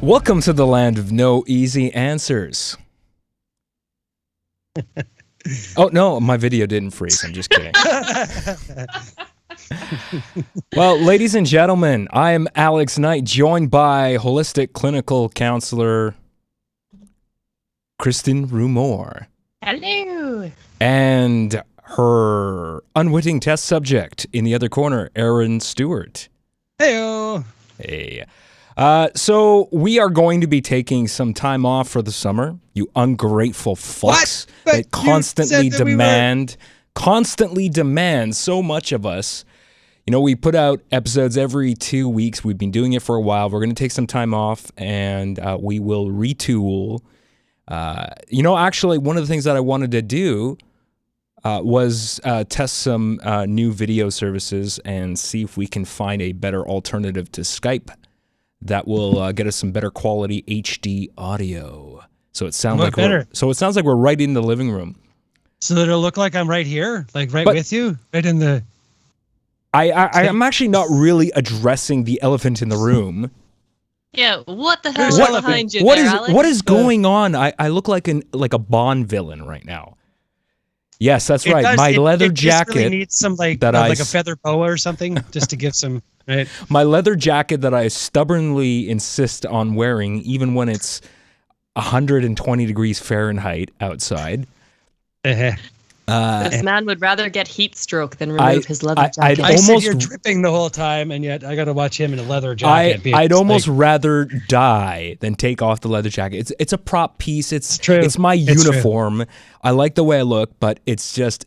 Welcome to the land of no easy answers. Oh, no, my video didn't freeze. I'm just kidding. Well, ladies and gentlemen, I am Alex Knight, joined by holistic clinical counselor Kristin Rumohr. Hello. And her unwitting test subject in the other corner, Stewart. Heyo. Hey. So we are going to be taking some time off for the summer. You ungrateful fucks that constantly demand so much of us. You know, we put out episodes every 2 weeks. We've been doing it for a while. We're going to take some time off, and we will retool. Actually, one of the things that I wanted to do was test some new video services and see if we can find a better alternative to Skype that will get us some better quality HD audio. So it sounds like we're right in the living room. So it'll look like I'm right here, like with you, right in the. I'm actually not really addressing the elephant in the room. Yeah, what the hell is behind you Alex? What is going on? I look like a Bond villain right now. Yes, that's right. My leather jacket. Really needs some like a feather boa or something just to give some. Right. My leather jacket that I stubbornly insist on wearing, even when it's 120 degrees Fahrenheit outside. This man would rather get heat stroke than remove his leather jacket. I said you're dripping the whole time, and yet I got to watch him in a leather jacket. I'd almost rather die than take off the leather jacket. It's a prop piece. It's true. It's my uniform. True. I like the way I look, but it's just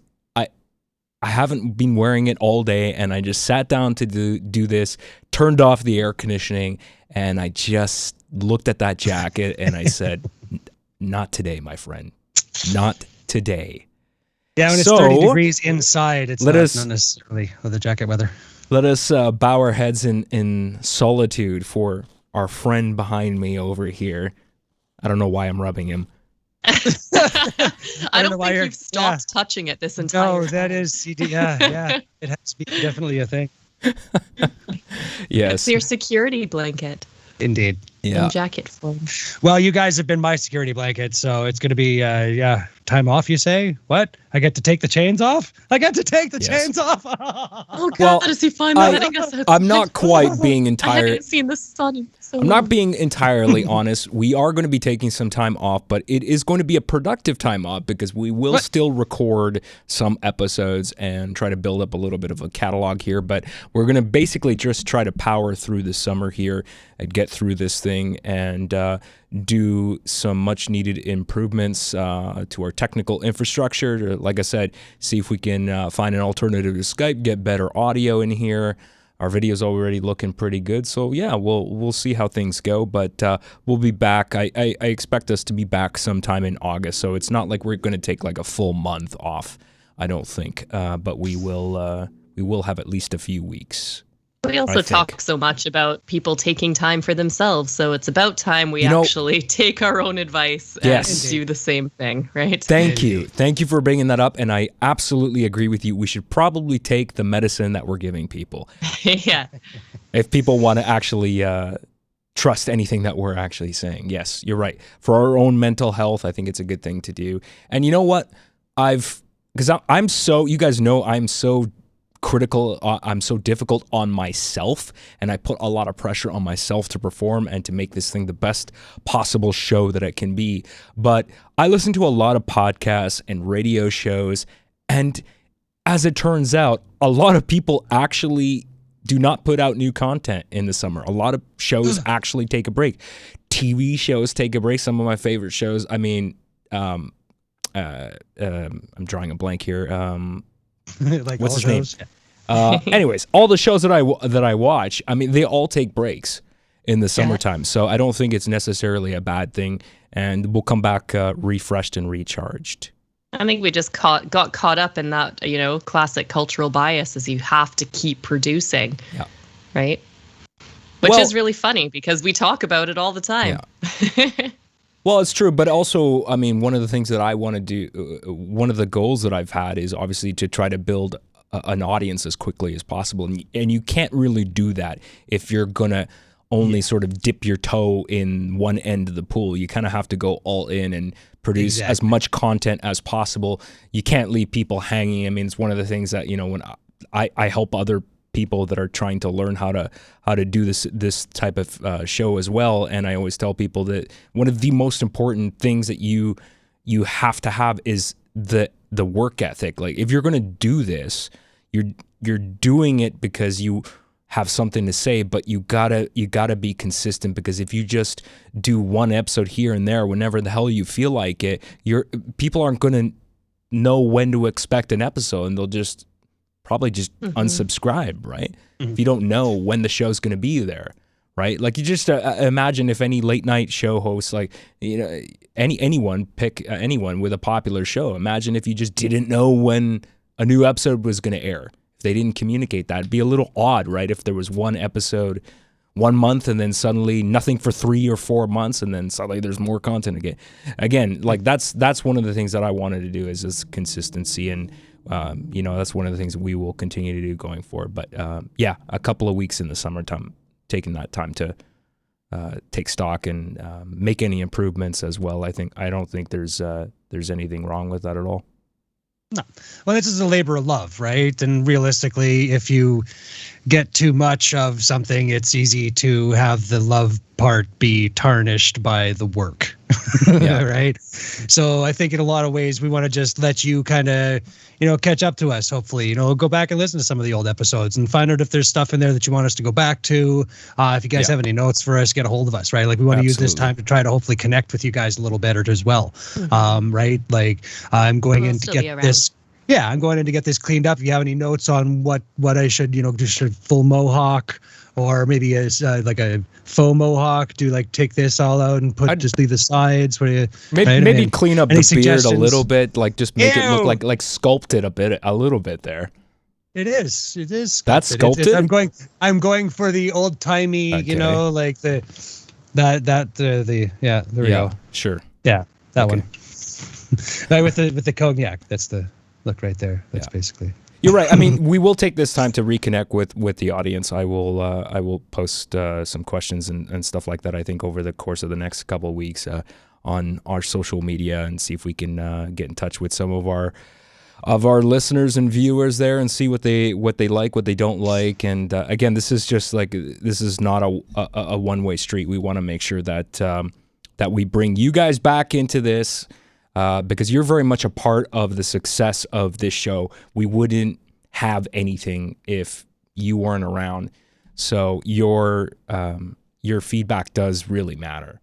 I haven't been wearing it all day, and I just sat down to do this, turned off the air conditioning, and I just looked at that jacket and I said, "Not today, my friend. Not today." Yeah, when it's 30 degrees inside, it's not necessarily leather jacket weather. Let us bow our heads in solitude for our friend behind me over here. I don't know why I'm rubbing him. I don't think you've stopped touching it this entire time. No, that is, yeah. It has to be definitely a thing. Yes. It's your security blanket. Indeed. Yeah. In jacket form. Well, you guys have been my security blanket, so it's going to be, time off, you say? What? I get to take the chains off? I get to take the chains off? Oh, God, is he finally letting us outside? I'm not quite being entirely... I haven't seen the sun in so long. I'm not being entirely honest. We are going to be taking some time off, but it is going to be a productive time off because we will still record some episodes and try to build up a little bit of a catalog here, but we're going to basically just try to power through the summer here and get through this thing and do some much needed improvements to our technical infrastructure. To, like I said, see if we can find an alternative to Skype, get better audio in here. Our video's already looking pretty good, so yeah, we'll see how things go. But we'll be back. I expect us to be back sometime in August, so it's not like we're going to take like a full month off. I don't think, but we will have at least a few weeks. We also talk so much about people taking time for themselves, so it's about time we actually take our own advice and do the same thing, right? Thank you. Thank you for bringing that up, and I absolutely agree with you. We should probably take the medicine that we're giving people. Yeah. If people want to actually trust anything that we're actually saying. Yes, you're right. For our own mental health, I think it's a good thing to do. And you know what? I'm so critical, I'm so difficult on myself, and I put a lot of pressure on myself to perform and to make this thing the best possible show that it can be. But I listen to a lot of podcasts and radio shows, and as it turns out, a lot of people actually do not put out new content in the summer. A lot of shows actually take a break. TV shows take a break. Some of my favorite shows, I mean, I'm drawing a blank here. Like what's his shows? Name? Anyways, all the shows that I watch, I mean, they all take breaks in the summertime. So I don't think it's necessarily a bad thing, and we'll come back refreshed and recharged. I think we just got caught up in that, classic cultural bias is you have to keep producing, right? Which is really funny because we talk about it all the time. Yeah. Well, it's true, but also, I mean, one of the things that I want to do, one of the goals that I've had is obviously to try to build an audience as quickly as possible, and you can't really do that if you're gonna only sort of dip your toe in one end of the pool. You kind of have to go all in and produce as much content as possible. You can't leave people hanging. I mean, it's one of the things that, you know, when I help other people that are trying to learn how to do this type of show as well, and I always tell people that one of the most important things that you have to have is the work ethic. Like, if you're going to do this, you're doing it because you have something to say, but you gotta be consistent, because if you just do one episode here and there whenever the hell you feel like it, people aren't going to know when to expect an episode, and they'll just probably just unsubscribe, right? If you don't know when the show's going to be there, right? Like, you just imagine if any late night show host, like, you know, anyone pick anyone with a popular show. Imagine if you just didn't know when a new episode was going to air. If they didn't communicate that, it'd be a little odd, right? If there was one episode 1 month and then suddenly nothing for 3 or 4 months, and then suddenly there's more content again. Like, that's one of the things that I wanted to do is consistency, and you know, that's one of the things that we will continue to do going forward. But yeah, a couple of weeks in the summertime, taking that time to take stock and make any improvements as well. I don't think there's anything wrong with that at all. No. Well, this is a labor of love, right? And realistically, if you get too much of something, it's easy to have the love part be tarnished by the work. Yeah. Right? So I think in a lot of ways, we want to just let you kind of, you know, catch up to us, hopefully. You know, go back and listen to some of the old episodes and find out if there's stuff in there that you want us to go back to. If you guys have any notes for us, get a hold of us, right? Like, we want to use this time to try to hopefully connect with you guys a little better as well. Right? Like, I'm going in to get this. Yeah, I'm going in to get this cleaned up. If you have any notes on what I should, you know, just a full mohawk, or maybe like a faux mohawk, take this all out and just leave the sides. What do you maybe clean up the beard a little bit, like just make it look like sculpt it a little bit there. It is sculpted. That's sculpted. I'm going for the old timey, you know, like there we go. Sure. Yeah, that one. Right, with the cognac. That's the look right there. That's basically. You're right. I mean, we will take this time to reconnect with the audience. I will post some questions and stuff like that, I think, over the course of the next couple of weeks on our social media, and see if we can get in touch with some of our listeners and viewers there, and see what they like, what they don't like. And again, this is not a one-way street. We want to make sure that we bring you guys back into this. Because you're very much a part of the success of this show. We wouldn't have anything if you weren't around. So your feedback does really matter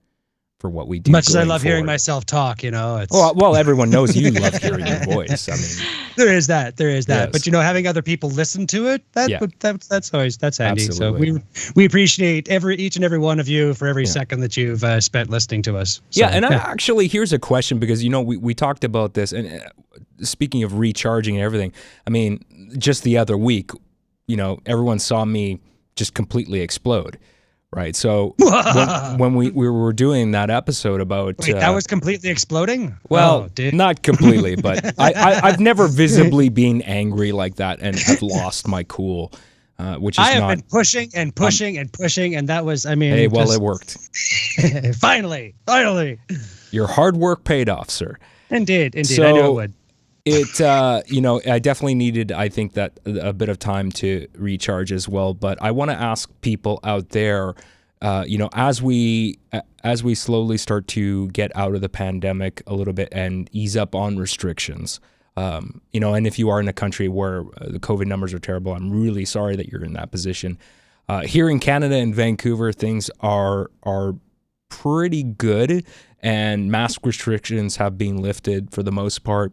for what we do. Much as I love hearing myself talk, you know. It's... Well, everyone knows you love hearing your voice. I mean, there is that. Yes. But, you know, having other people listen to it, that's handy. Absolutely. So we appreciate each and every one of you for every second that you've spent listening to us. So, actually, here's a question, because, you know, we talked about this, and speaking of recharging and everything, I mean, just the other week, you know, everyone saw me just completely explode. Right. So when we were doing that episode about... Wait, that was completely exploding? Well, not completely, but I've never visibly been angry like that and have lost my cool, which is I have been pushing and pushing and pushing, and that was, I mean... Hey, well, it worked. Finally. Your hard work paid off, sir. Indeed. So, I knew it would. You know, I definitely needed, I think, that a bit of time to recharge as well. But I want to ask people out there, you know, as we slowly start to get out of the pandemic a little bit and ease up on restrictions, you know, and if you are in a country where the COVID numbers are terrible, I'm really sorry that you're in that position. Here in Canada and Vancouver, things are pretty good, and mask restrictions have been lifted for the most part.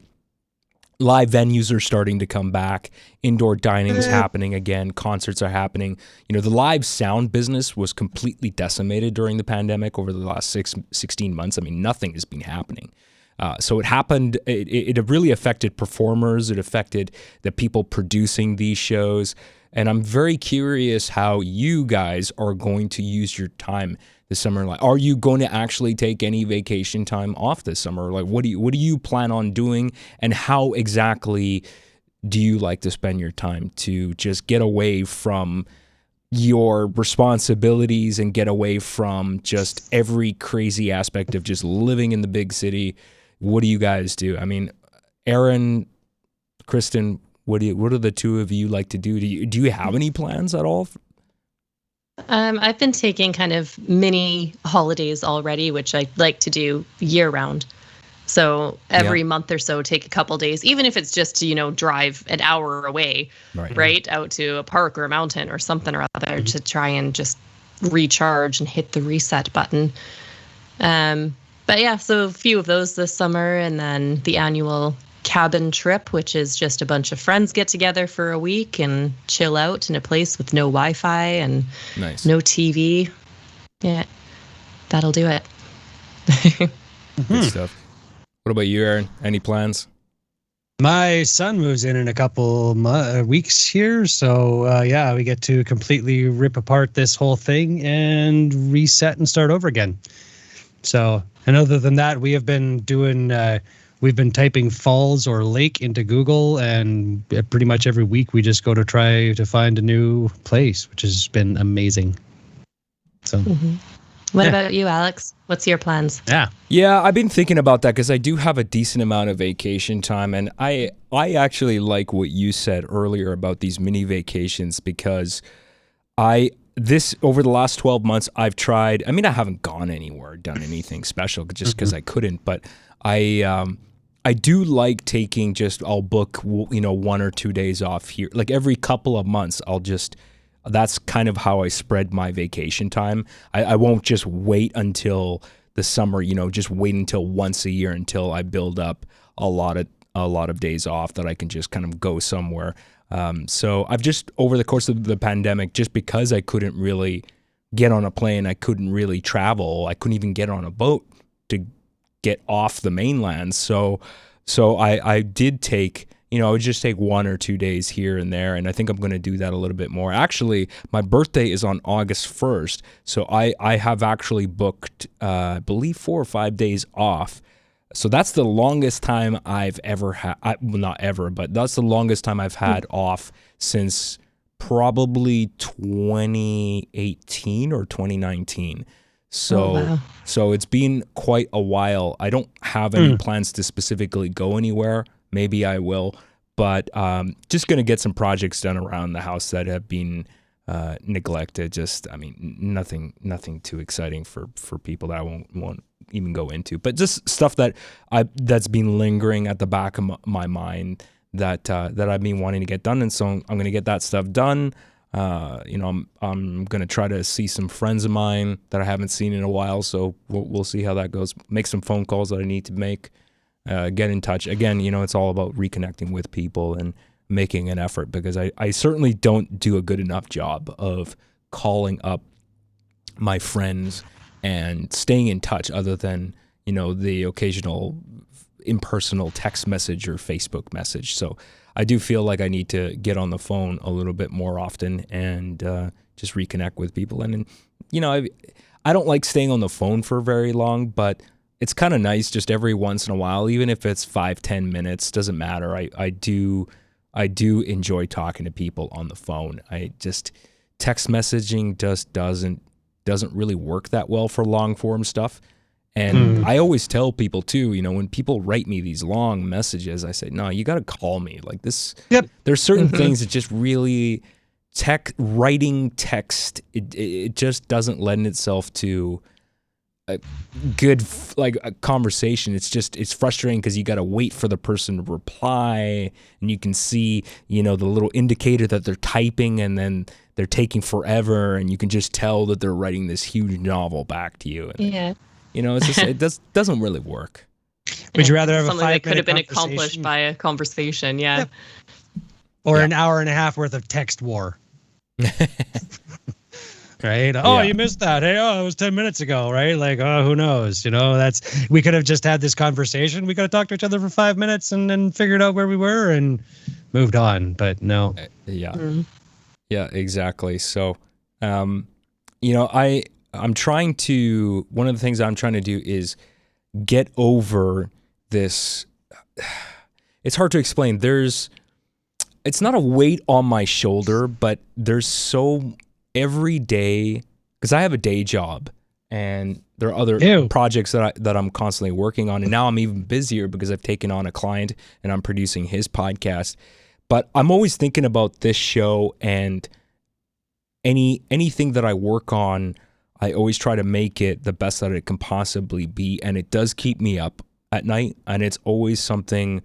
Live venues are starting to come back. Indoor dining is happening again. Concerts are happening. You know, the live sound business was completely decimated during the pandemic over the last 16 months. I mean, nothing has been happening. So it happened. It really affected performers. It affected the people producing these shows. And I'm very curious how you guys are going to use your time this summer. Like, are you going to actually take any vacation time off this summer? Like, what do you plan on doing, and how exactly do you like to spend your time to just get away from your responsibilities and get away from just every crazy aspect of just living in the big city? What do you guys do? I mean, Aaron, Kristen, what do the two of you like to do? Do you have any plans at all? I've been taking kind of mini holidays already, which I like to do year round. So every month or so, take a couple days, even if it's just to, drive an hour away, right, out to a park or a mountain or something or other to try and just recharge and hit the reset button. But yeah, so a few of those this summer, and then the annual cabin trip, which is just a bunch of friends get together for a week and chill out in a place with no Wi-Fi and no TV. Yeah, that'll do it. Good stuff. What about you, Aaron? Any plans? My son moves in a couple weeks here, so we get to completely rip apart this whole thing and reset and start over again. So, and other than that, we have been doing. We've been typing falls or lake into Google, and pretty much every week we just go to try to find a new place, which has been amazing. So. What about you, Alex? What's your plans? Yeah, I've been thinking about that because I do have a decent amount of vacation time, and I actually like what you said earlier about these mini vacations, because over the last 12 months I've tried. I mean, I haven't gone anywhere, done anything special, just because I couldn't. But I do like taking I'll book 1 or 2 days off here, like every couple of months. That's kind of how I spread my vacation time. I won't just wait until the summer, just wait until once a year until I build up a lot of days off that I can just kind of go somewhere. So I've just, over the course of the pandemic, just because I couldn't really get on a plane, I couldn't really travel, I couldn't even get on a boat to get off the mainland. So I did take, I would just take 1 or 2 days here and there, and I think I'm going to do that a little bit more. Actually, my birthday is on August 1st, so I have actually booked, I believe, 4 or 5 days off. So that's the longest time I've ever had, well, not ever, but that's the longest time I've had off since probably 2018 or 2019. So it's been quite a while. I don't have any plans to specifically go anywhere. Maybe I will, but just going to get some projects done around the house that have been neglected. Nothing too exciting for people that I won't even go into, but just stuff that's been lingering at the back of my mind that I've been wanting to get done. And so I'm going to get that stuff done. I'm going to try to see some friends of mine that I haven't seen in a while. So we'll see how that goes. Make some phone calls that I need to make. Get in touch. Again, it's all about reconnecting with people and making an effort, because I certainly don't do a good enough job of calling up my friends and staying in touch, other than, the occasional impersonal text message or Facebook message. So I do feel like I need to get on the phone a little bit more often and just reconnect with people. And I don't like staying on the phone for very long, but it's kind of nice just every once in a while, even if it's 5-10 minutes, doesn't matter. I do enjoy talking to people on the phone. Text messaging just doesn't really work that well for long form stuff. And I always tell people too, when people write me these long messages, I say, no, you got to call me like this. Yep. There's certain things that just really writing text. It just doesn't lend itself to a good a conversation. It's frustrating because you got to wait for the person to reply, and you can see the little indicator that they're typing, and then they're taking forever, and you can just tell that they're writing this huge novel back to you. And it's just it doesn't really work. Would you rather have something a 5-minute that could have been accomplished by a conversation? Yeah. Or an hour and a half worth of text war. Right? Oh, you missed that. Hey, it was 10 minutes ago, right? Like, who knows? We could have just had this conversation. We could have talked to each other for 5 minutes and then figured out where we were and moved on. But no. Yeah. Yeah, exactly. So, I'm trying to, one of the things I'm trying to do is get over this. It's hard to explain. It's not a weight on my shoulder, but every day, because I have a day job and there are other projects that I'm constantly working on. And now I'm even busier because I've taken on a client and I'm producing his podcast. But I'm always thinking about this show, and anything that I work on, I always try to make it the best that it can possibly be. And it does keep me up at night. And it's always something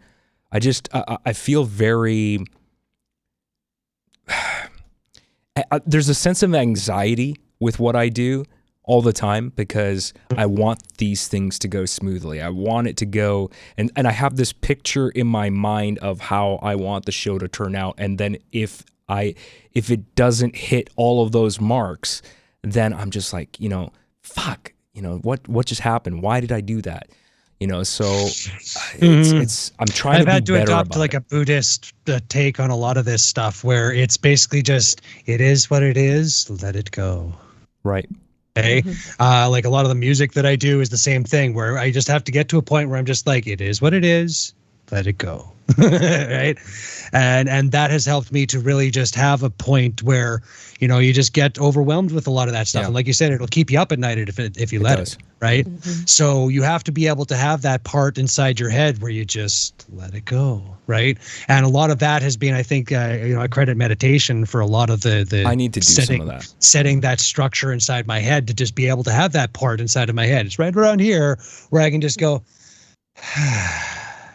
I feel very, there's a sense of anxiety with what I do all the time because I want these things to go smoothly. I want it to go, and I have this picture in my mind of how I want the show to turn out. And then if it doesn't hit all of those marks, then I'm just like, fuck, what just happened? Why did I do that? So I'm trying to be better about it. I've had to adopt like a Buddhist take on a lot of this stuff where it's basically just, it is what it is, let it go. Right. Okay. Like a lot of the music that I do is the same thing where I just have to get to a point where I'm just like, it is what it is, let it go. Right. And that has helped me to really just have a point where, you just get overwhelmed with a lot of that stuff. Yeah. And like you said, it'll keep you up at night if you let it. Right. Mm-hmm. So you have to be able to have that part inside your head where you just let it go. Right. And a lot of that has been, I think, I credit meditation for a lot of the I need to do some of that. Setting that structure inside my head to just be able to have that part inside of my head. It's right around here where I can just go,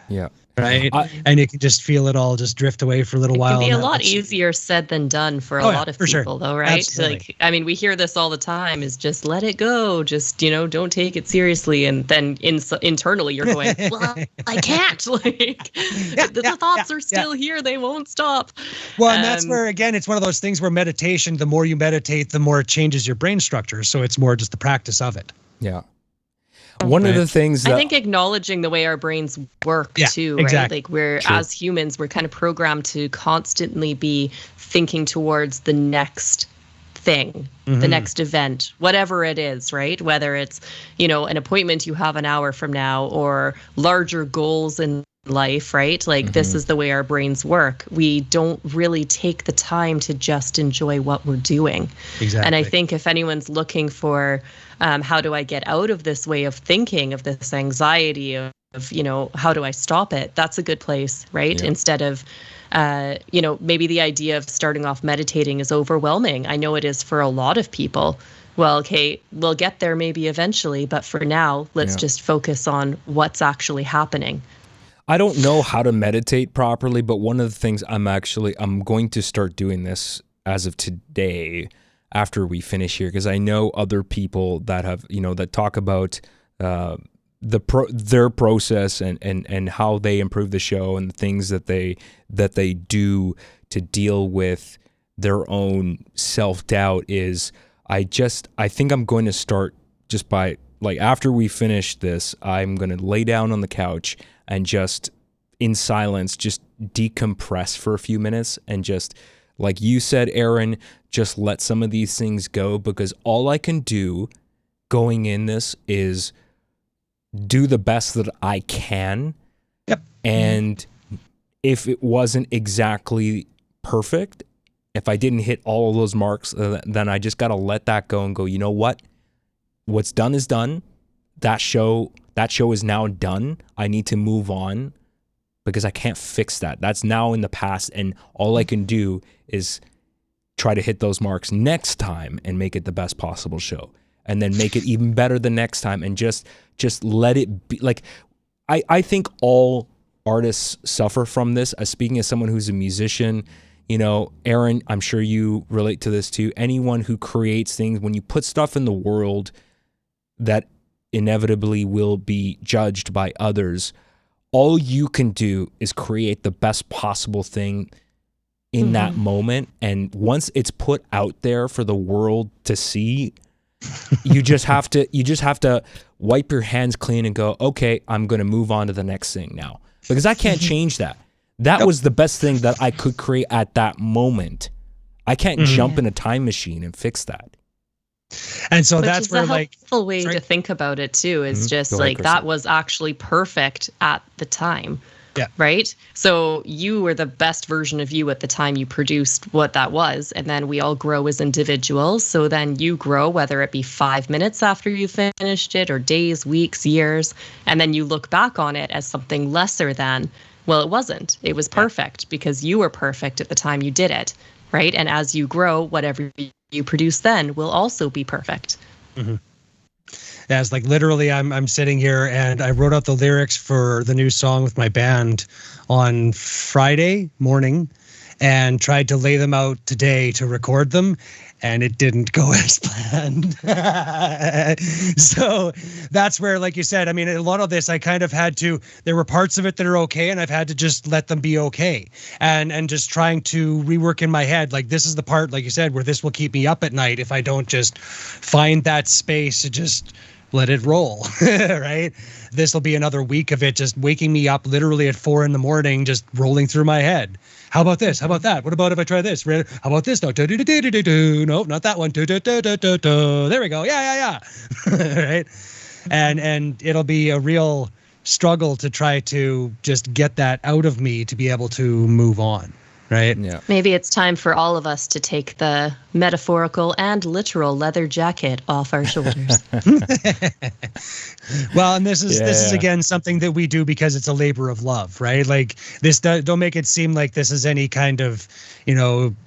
yeah. Right. And you can just feel it all just drift away for a little while. It can be a lot easier said than done for a lot of people, though, right? Absolutely. Like, we hear this all the time is just let it go. Just, don't take it seriously. And then internally you're going, well, I can't. Like, the thoughts are still here. They won't stop. Well, and that's where, again, it's one of those things where meditation, the more you meditate, the more it changes your brain structure. So it's more just the practice of it. Yeah. One of the things that I think acknowledging the way our brains work too, right? Exactly. Like as humans, we're kind of programmed to constantly be thinking towards the next thing, the next event, whatever it is, right? Whether it's, an appointment you have an hour from now or larger goals in life, right? Like this is the way our brains work. We don't really take the time to just enjoy what we're doing. Exactly. And I think if anyone's looking for how do I get out of this way of thinking, of this anxiety of how do I stop it? That's a good place, right? Yeah. Instead of, maybe the idea of starting off meditating is overwhelming. I know it is for a lot of people. Well, okay, we'll get there maybe eventually, but for now, let's just focus on what's actually happening. I don't know how to meditate properly, but one of the things I'm going to start doing this as of today after we finish here, because I know other people that have, that talk about their process and how they improve the show and the things that they do to deal with their own self-doubt is I think I'm going to start just by, like, after we finish this, I'm going to lay down on the couch and just in silence, just decompress for a few minutes and just, like you said, Aaron, just let some of these things go, because all I can do going in this is do the best that I can. Yep. And if it wasn't exactly perfect, if I didn't hit all of those marks, then I just got to let that go and go, you know what? What's done is done. That show is now done. I need to move on because I can't fix that. That's now in the past, and all I can do is try to hit those marks next time and make it the best possible show, and then make it even better the next time, and just let it be. Like, I think all artists suffer from this. Speaking as someone who's a musician, Aaron, I'm sure you relate to this too. Anyone who creates things, when you put stuff in the world that inevitably will be judged by others, all you can do is create the best possible thing in that moment. And once it's put out there for the world to see, you just have to wipe your hands clean and go, okay, I'm going to move on to the next thing now, because I can't change that. That was the best thing that I could create at that moment. I can't jump in a time machine and fix that. And so Which that's is where a helpful way to think about it too, is just Go ahead, like Kristen. that was actually perfect at the time. Yeah. Right? So you were the best version of you at the time you produced what that was. And then we all grow as individuals. So then you grow, whether it be 5 minutes after you finished it or days, weeks, years. And then you look back on it as something lesser than, well, it wasn't. It was perfect because you were perfect at the time you did it. Right? And as you grow, whatever you produce then will also be perfect. Yeah, it's like literally I'm sitting here and I wrote out the lyrics for the new song with my band on Friday morning and tried to lay them out today to record them, and it didn't go as planned. So that's where, like you said, I mean, a lot of this I kind of had to, there were parts of it that are okay, and I've had to just let them be okay. And just trying to rework in my head, like this is the part, like you said, where this will keep me up at night if I don't just find that space to just let it roll, right? This will be another week of it just waking me up literally at 4 a.m, just rolling through my head. How about this? How about that? What about if I try this? How about this? No, no, not that one. There we go. Yeah. Right? And it'll be a real struggle to try to just get that out of me to be able to move on. Right? Yeah. Maybe it's time for all of us to take the metaphorical and literal leather jacket off our shoulders. Well, and this is again something that we do because it's a labor of love, right? Like this, don't make it seem like this is any kind of,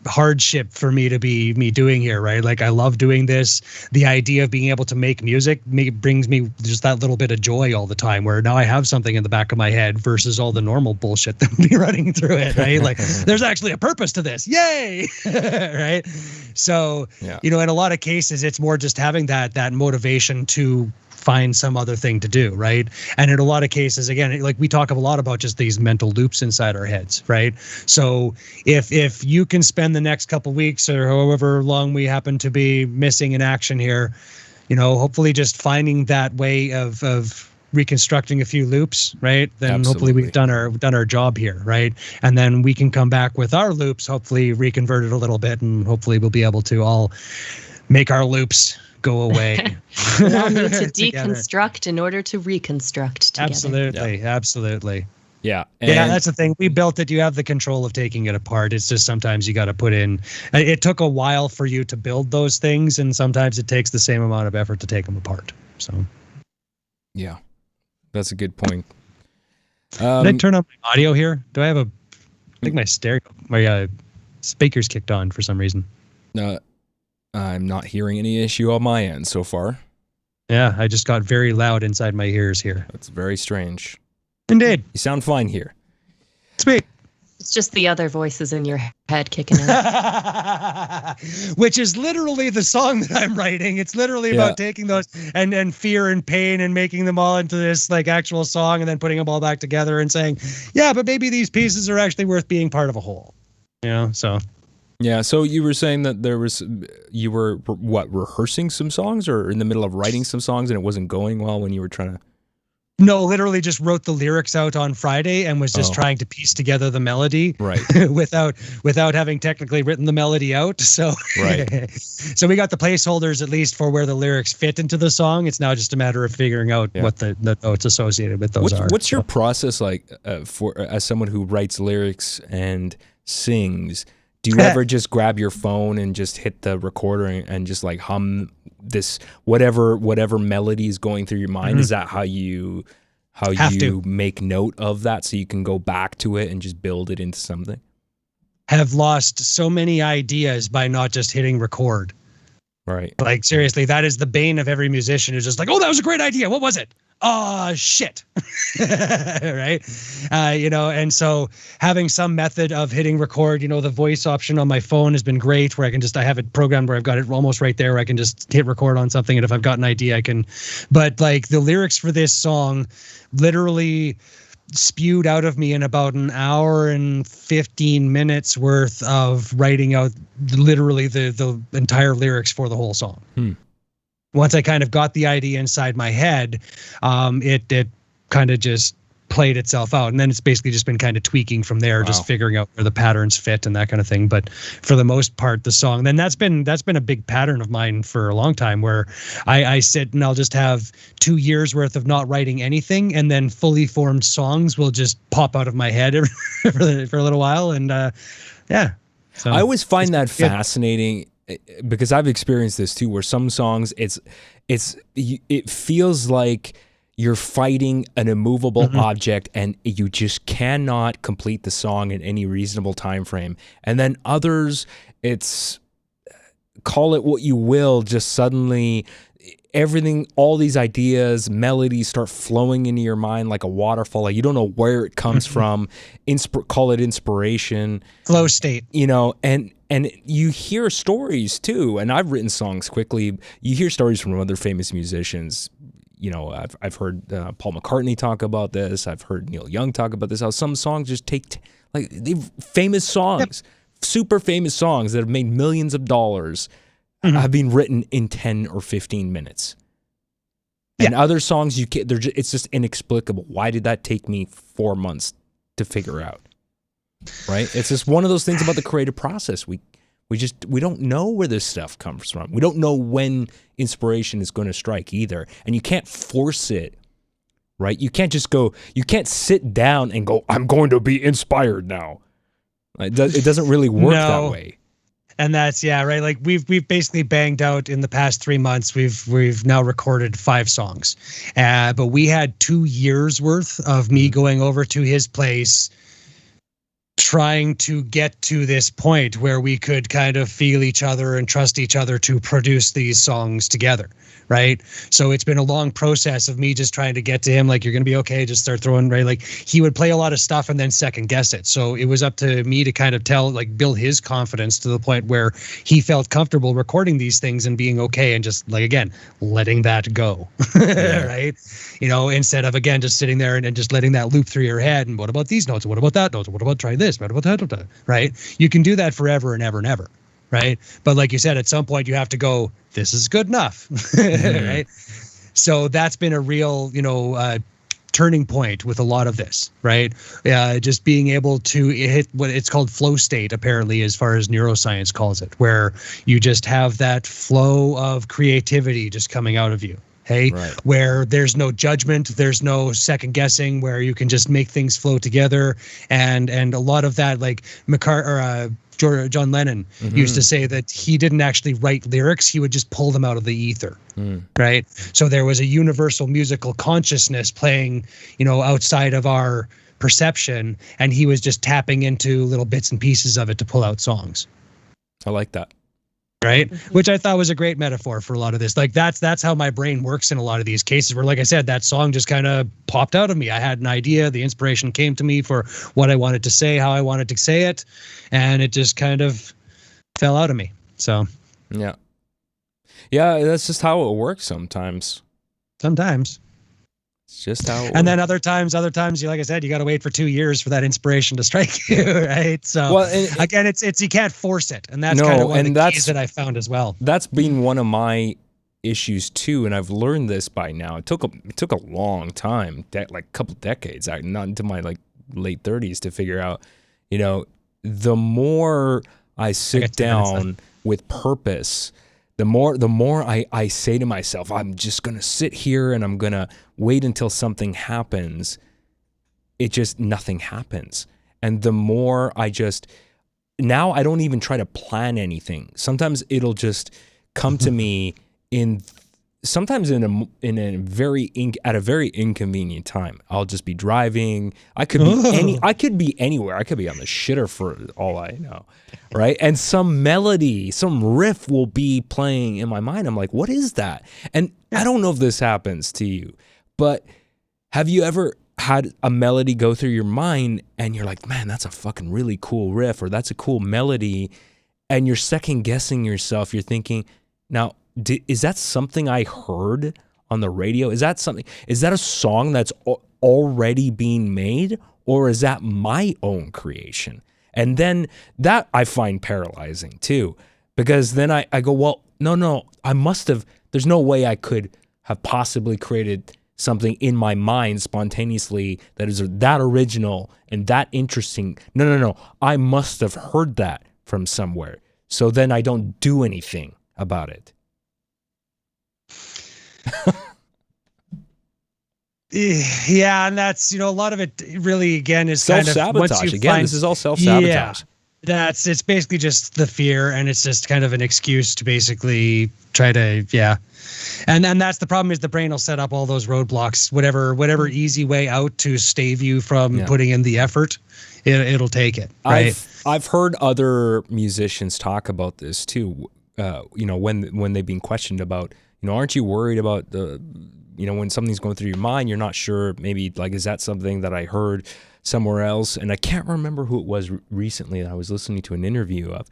hardship for me to be me doing here, right? Like I love doing this. The idea of being able to make music brings me just that little bit of joy all the time, where now I have something in the back of my head versus all the normal bullshit that would be running through it, right? Like there's actually a purpose to this. Yay! Right? So, in a lot of cases, it's more just having that motivation to find some other thing to do, right? And in a lot of cases, again, like we talk a lot about just these mental loops inside our heads, right? So if you can spend the next couple weeks or however long we happen to be missing in action here, hopefully just finding that way of reconstructing a few loops, right? Then hopefully we've done our job here, right? And then we can come back with our loops, hopefully reconvert it a little bit, and hopefully we'll be able to all make our loops go away. We all need to deconstruct in order to reconstruct together. Absolutely. Yeah. Yeah, that's the thing. We built it. You have the control of taking it apart. It's just sometimes you got to put in. It took a while for you to build those things, and sometimes it takes the same amount of effort to take them apart. So. Yeah, that's a good point. Did I turn on my audio here? Do I have I think my speaker's kicked on for some reason. I'm not hearing any issue on my end so far. Yeah, I just got very loud inside my ears here. That's very strange. Indeed. You sound fine here. Sweet. It's just the other voices in your head kicking in. Which is literally the song that I'm writing. It's literally about taking those and fear and pain and making them all into this like actual song and then putting them all back together and saying, yeah, but maybe these pieces are actually worth being part of a whole. So. Yeah, so you were saying that you were rehearsing some songs or in the middle of writing some songs and it wasn't going well when you were trying to... No, literally just wrote the lyrics out on Friday and was just trying to piece together the melody, right? without having technically written the melody out. So, right. So we got the placeholders at least for where the lyrics fit into the song. It's now just a matter of figuring out what the notes associated with those are. What's your process like for as someone who writes lyrics and sings? Do you ever just grab your phone and just hit the recorder and just like hum this whatever melody is going through your mind? Is that how you make note of that so you can go back to it and just build it into something? Have lost so many ideas by not just hitting record. Right. Like seriously, that is the bane of every musician, is just like, oh, that was a great idea. What was it? Oh, shit. Right. And so having some method of hitting record, the voice option on my phone has been great, where I have it programmed where I've got it almost right there where I can just hit record on something. And if I've got an idea, I can, but like the lyrics for this song literally spewed out of me in about an hour and 15 minutes worth of writing out literally the entire lyrics for the whole song. Once I kind of got the idea inside my head, it kind of just played itself out, and then it's basically just been kind of tweaking from there, just figuring out where the patterns fit and that kind of thing. But for the most part, the song, then that's been a big pattern of mine for a long time, where I sit and I'll just have 2 years worth of not writing anything, and then fully formed songs will just pop out of my head for a little while, and yeah. So I always find that fascinating, because I've experienced this too, where some songs it feels like you're fighting an immovable object, and you just cannot complete the song in any reasonable time frame. And then others, it's, call it what you will, just suddenly everything, all these ideas, melodies start flowing into your mind like a waterfall. Like you don't know where it comes from. Call it inspiration. Flow state. You know, and you hear stories too. And I've written songs quickly. You hear stories from other famous musicians. You know, I've heard Paul McCartney talk about this. I've heard Neil Young talk about this. How some songs just take they've famous songs, super famous songs that have made millions of dollars, have been written in 10 or 15 minutes. And other songs it's just inexplicable. Why did that take me 4 months to figure out? Right? It's just one of those things about the creative process. We don't know where this stuff comes from. We don't know when inspiration is going to strike either. And you can't force it, right? You can't sit down and go, I'm going to be inspired now. It doesn't really work that way. And that's, right. Like we've basically banged out in the past 3 months. We've now recorded 5 songs, but we had 2 years worth of me going over to his place, trying to get to this point where we could kind of feel each other and trust each other to produce these songs together, right? So it's been a long process of me just trying to get to him, like, you're going to be okay, just start throwing, right? Like he would play a lot of stuff and then second guess it. So it was up to me to kind of build his confidence to the point where he felt comfortable recording these things and being okay, and just, like, again, letting that go, right? You know, instead of, again, just sitting there and just letting that loop through your head. And what about these notes? What about that note? What about try this? What about that? Right? You can do that forever and ever and ever. Right. But like you said, at some point you have to go, this is good enough. Right. So that's been a real, turning point with a lot of this. Right. Just being able to hit what it's called flow state, apparently, as far as neuroscience calls it, where you just have that flow of creativity just coming out of you. Hey, where there's no judgment, there's no second guessing, where you can just make things flow together. And a lot of that, like John Lennon used to say that he didn't actually write lyrics, he would just pull them out of the ether, right? So there was a universal musical consciousness playing, outside of our perception, and he was just tapping into little bits and pieces of it to pull out songs. I like that. Right. Which I thought was a great metaphor for a lot of this. Like that's how my brain works in a lot of these cases, where, like I said, that song just kind of popped out of me. I had an idea, the inspiration came to me for what I wanted to say, how I wanted to say it, and it just kind of fell out of me. So yeah, that's just how it works sometimes. It's just how it works. And then other times, you, like I said, you got to wait for 2 years for that inspiration to strike you, right? So again, it's you can't force it, and that's kind of one of the keys that I found as well. That's been one of my issues too, and I've learned this by now. It took a long time, like a couple decades, not into my late 30s, to figure out. The more I sit down with purpose, the more I say to myself, I'm just going to sit here and I'm going to wait until something happens. Nothing happens. And the more now I don't even try to plan anything. Sometimes it'll just come to me at a very inconvenient time. I'll just be driving. I could be anywhere. I could be on the shitter for all I know, right? And some melody, some riff will be playing in my mind. I'm like, what is that? And I don't know if this happens to you, but have you ever had a melody go through your mind and you're like, man, that's a fucking really cool riff, or that's a cool melody, and you're second guessing yourself. You're thinking, now, is that something I heard on the radio? Is that a song that's already being made, or is that my own creation? And then that I find paralyzing too, because then I go, well, no, I must have, there's no way I could have possibly created something in my mind spontaneously that is that original and that interesting. No. I must have heard that from somewhere. So then I don't do anything about it. Yeah, and that's, a lot of it really, again, is kind of self-sabotage. Again, this is all self-sabotage. Yeah, it's basically just the fear, and it's just kind of an excuse to basically try to, And that's the problem, is the brain will set up all those roadblocks, whatever easy way out to stave you from putting in the effort, it'll take it, right? I've heard other musicians talk about this too, when they've been questioned about, aren't you worried about when something's going through your mind, you're not sure, maybe like, is that something that I heard somewhere else? And I can't remember who it was recently that I was listening to an interview of.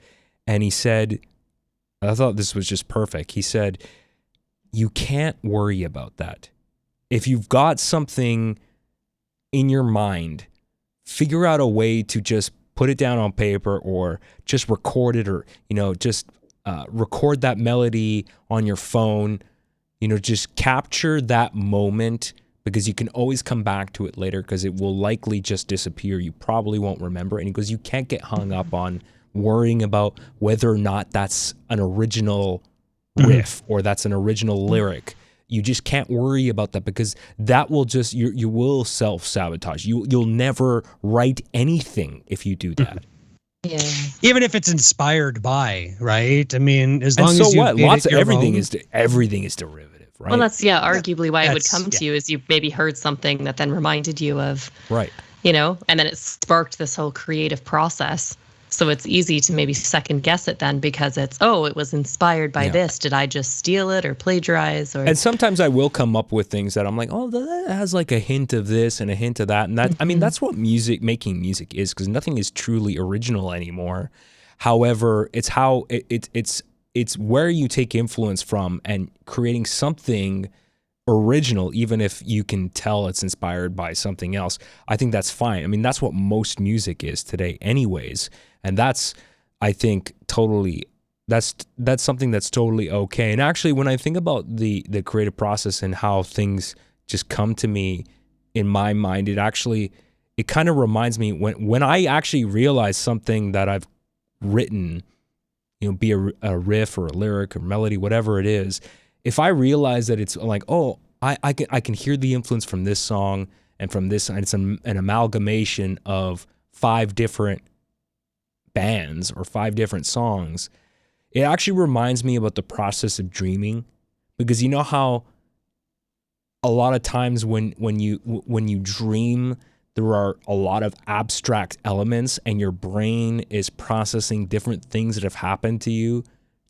And he said, I thought this was just perfect. He said, you can't worry about that. If you've got something in your mind, figure out a way to just put it down on paper or just record it, or, just record that melody on your phone. Just capture that moment, because you can always come back to it later, because it will likely just disappear. You probably won't remember. And he goes, you can't get hung up on worrying about whether or not that's an original riff or that's an original lyric. You just can't worry about that, because that will just, you will self-sabotage. You'll never write anything if you do that. Yeah. Even if it's inspired by, right? I mean, as long and so as you what? Everything is derivative, right? Well, that's arguably why it would come to you, is you maybe heard something that then reminded you of, right? And then it sparked this whole creative process. So it's easy to maybe second guess it then, because it's, it was inspired by this. Did I just steal it or plagiarize? And sometimes I will come up with things that I'm like, that has like a hint of this and a hint of that. And that, I mean, that's what making music is, because nothing is truly original anymore. However, it's how it's where you take influence from and creating something original, even if you can tell it's inspired by something else. I think that's fine. I mean, that's what most music is today anyways. And that's, I think, that's something that's totally okay. And actually, when I think about the creative process and how things just come to me in my mind, it kind of reminds me when I actually realize something that I've written, be a riff or a lyric or melody, whatever it is. If I realize that it's like, I can hear the influence from this song and from this, and it's an amalgamation of 5 different bands or 5 different songs, it actually reminds me about the process of dreaming, because you know how a lot of times when you dream, there are a lot of abstract elements, and your brain is processing different things that have happened to you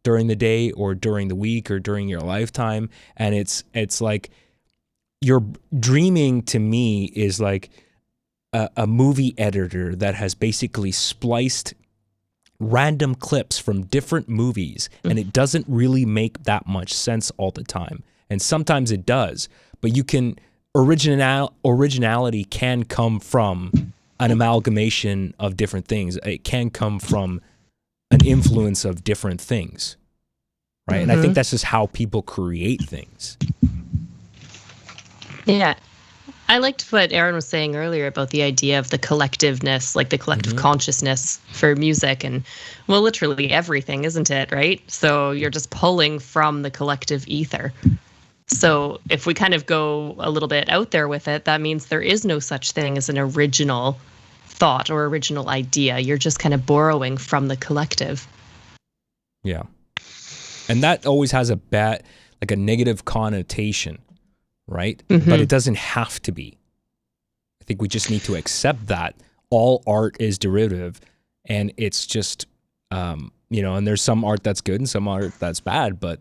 during the day or during the week or during your lifetime. And it's like your dreaming, to me, is like a movie editor that has basically spliced random clips from different movies, and it doesn't really make that much sense all the time. And sometimes it does, but originality can come from an amalgamation of different things. It can come from an influence of different things, right? And I think that's just how people create things. Yeah. I liked what Aaron was saying earlier about the idea of the collectiveness, like the collective consciousness for music, and, well, literally everything, isn't it, right? So you're just pulling from the collective ether. So if we kind of go a little bit out there with it, that means there is no such thing as an original thought or original idea. You're just kind of borrowing from the collective. Yeah. And that always has a negative connotation, right? But it doesn't have to be. I think we just need to accept that all art is derivative, and it's just, and there's some art that's good and some art that's bad, but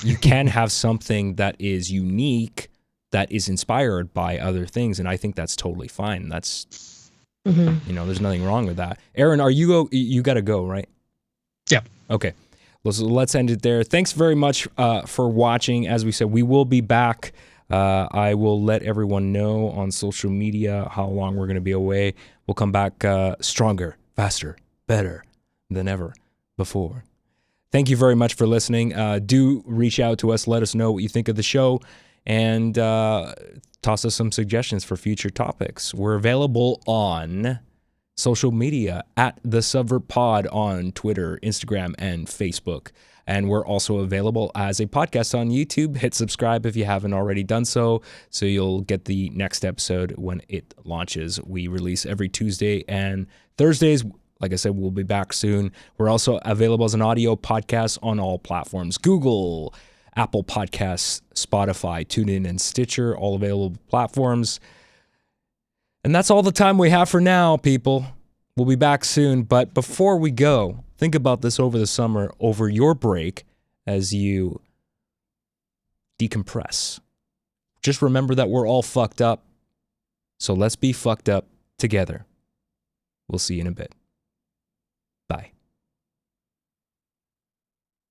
you can have something that is unique, that is inspired by other things, and I think that's totally fine. That's, there's nothing wrong with that. Aaron, you got to go, right? Yeah. Okay. Well, so let's end it there. Thanks very much for watching. As we said, we will be back. I will let everyone know on social media how long we're going to be away. We'll come back stronger, faster, better than ever before. Thank you very much for listening. Do reach out to us. Let us know what you think of the show. and toss us some suggestions for future topics. We're available on social media at the Subvert Pod on Twitter, Instagram, and Facebook. And we're also available as a podcast on YouTube. Hit subscribe if you haven't already done so you'll get the next episode when it launches. We release every Tuesday and Thursdays. Like I said, we'll be back soon. We're also available as an audio podcast on all platforms: Google, Apple Podcasts, Spotify, TuneIn, and Stitcher, all available platforms. And that's all the time we have for now, people. We'll be back soon. But before we go, think about this over the summer, over your break, as you decompress. Just remember that we're all fucked up. So let's be fucked up together. We'll see you in a bit. Bye.